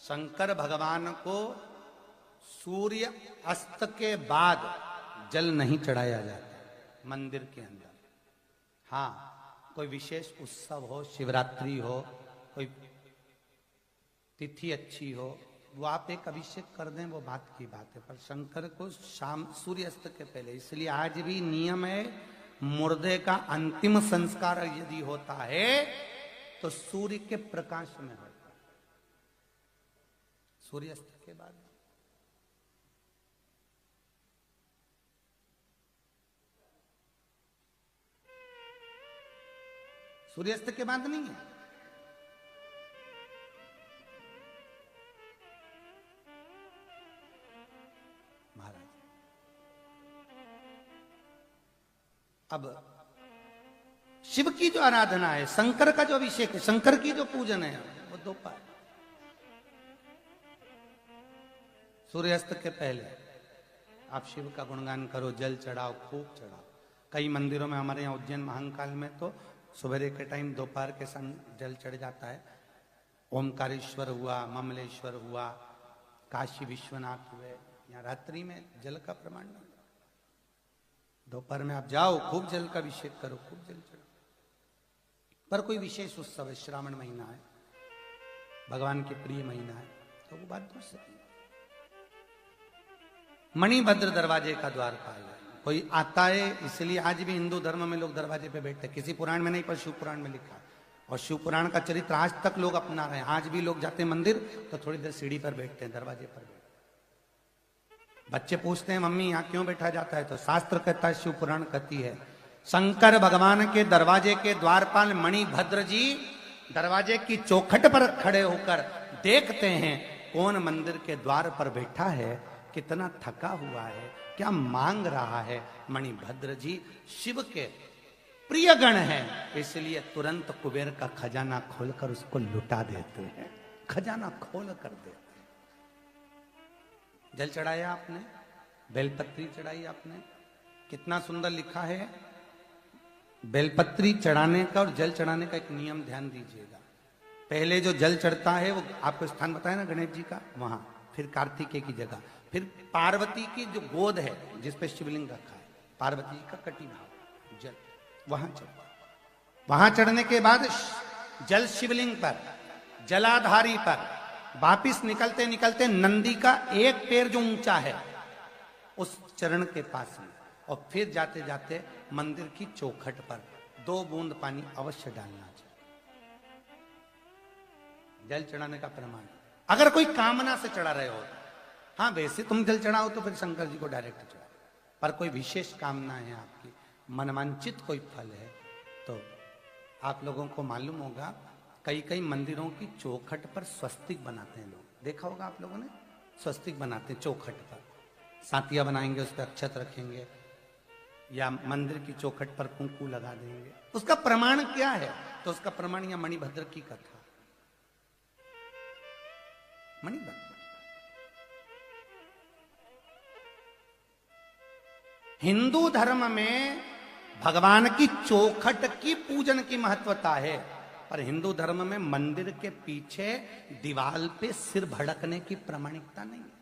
शंकर भगवान को सूर्य अस्त के बाद जल नहीं चढ़ाया जाता मंदिर के अंदर। हाँ, कोई विशेष उत्सव हो, शिवरात्रि हो, कोई तिथि अच्छी हो, वो आप एक अभिषेक कर दें, वो बात की बात है। पर शंकर को शाम सूर्यास्त के पहले, इसलिए आज भी नियम है, मुर्दे का अंतिम संस्कार यदि होता है तो सूर्य के प्रकाश में होता है, सूर्यास्त के बाद। सूर्यास्त के बाद नहीं है। महाराज अब शिव की जो आराधना है, शंकर का जो अभिषेक है, शंकर की जो पूजन है, वो दोपहर सूर्यास्त के पहले आप शिव का गुणगान करो, जल चढ़ाओ, खूब चढ़ाओ। कई मंदिरों में, हमारे यहाँ उज्जैन महाकाल में तो सवेरे के टाइम दोपहर के संग जल चढ़ जाता है। ओमकारेश्वर हुआ, ममलेश्वर हुआ, काशी विश्वनाथ हुए, यहाँ रात्रि में जल का प्रमाण नहीं। दोपहर में आप जाओ, खूब जल का अभिषेक करो, खूब जल चढ़ो। पर कोई विशेष उत्सव है, श्रावण महीना है, भगवान के प्रिय महीना है, तो वो बात दूसरी है। मणिभद्र दरवाजे का द्वारपाल है। कोई आता है, इसलिए आज भी हिंदू धर्म में लोग दरवाजे पे बैठते हैं। किसी पुराण में नहीं, पर शिव पुराण में लिखा है, और शिव पुराण का चरित्र आज तक लोग अपना रहे हैं। आज भी लोग जाते हैं मंदिर तो थोड़ी देर सीढ़ी पर बैठते हैं, दरवाजे पर बैठते। बच्चे पूछते हैं मम्मी यहाँ क्यों बैठा जाता है, तो शास्त्र कहता है, शिव पुराण कहती है, शंकर भगवान के दरवाजे के द्वारपाल मणिभद्र जी दरवाजे की चौखट पर खड़े होकर देखते हैं कौन मंदिर के द्वार पर बैठा है, कितना थका हुआ है, क्या मांग रहा है। मणिभद्र जी शिव के प्रिय गण हैं, इसलिए तुरंत कुबेर का खजाना खोलकर उसको लुटा देते हैं, खजाना खोल कर देते हैं। जल चढ़ाया आपने, बेलपत्री चढ़ाई आपने, कितना सुंदर लिखा है। बेलपत्री चढ़ाने का और जल चढ़ाने का एक नियम ध्यान दीजिएगा। पहले जो जल चढ़ता है वो आपको स्थान बताया ना गणेश जी का, वहां, फिर कार्तिकेय की जगह, फिर पार्वती की जो गोद है जिस पे शिवलिंग रखा है, पार्वती जी का कटी भाव जल वहां चढ़ता। वहां चढ़ने के बाद जल शिवलिंग पर, जलाधारी पर, वापिस निकलते निकलते नंदी का एक पैर जो ऊंचा है उस चरण के पास में, और फिर जाते जाते मंदिर की चौखट पर 2 बूंद पानी अवश्य डालना चाहिए। जल चढ़ाने का प्रमाण, अगर कोई कामना से चढ़ा रहे हो, हाँ वैसे तुम जल चढ़ाओ तो फिर शंकर जी को डायरेक्ट चढ़ाओ, पर कोई विशेष कामना है आपकी, मनवांचित कोई फल है, तो आप लोगों को मालूम होगा कई कई मंदिरों की चौखट पर स्वस्तिक बनाते हैं लोग, देखा होगा आप लोगों ने, स्वस्तिक बनाते हैं चौखट पर, सातिया बनाएंगे, उस पर अक्षत रखेंगे, या मंदिर की चौखट पर कुंकू लगा देंगे। उसका प्रमाण क्या है, तो उसका प्रमाण या मणिभद्र की कथा। मणिभद्र हिंदू धर्म में भगवान की चौखट की पूजन की महत्वता है, पर हिंदू धर्म में मंदिर के पीछे दीवाल पे सिर भड़कने की प्रामाणिकता नहीं है।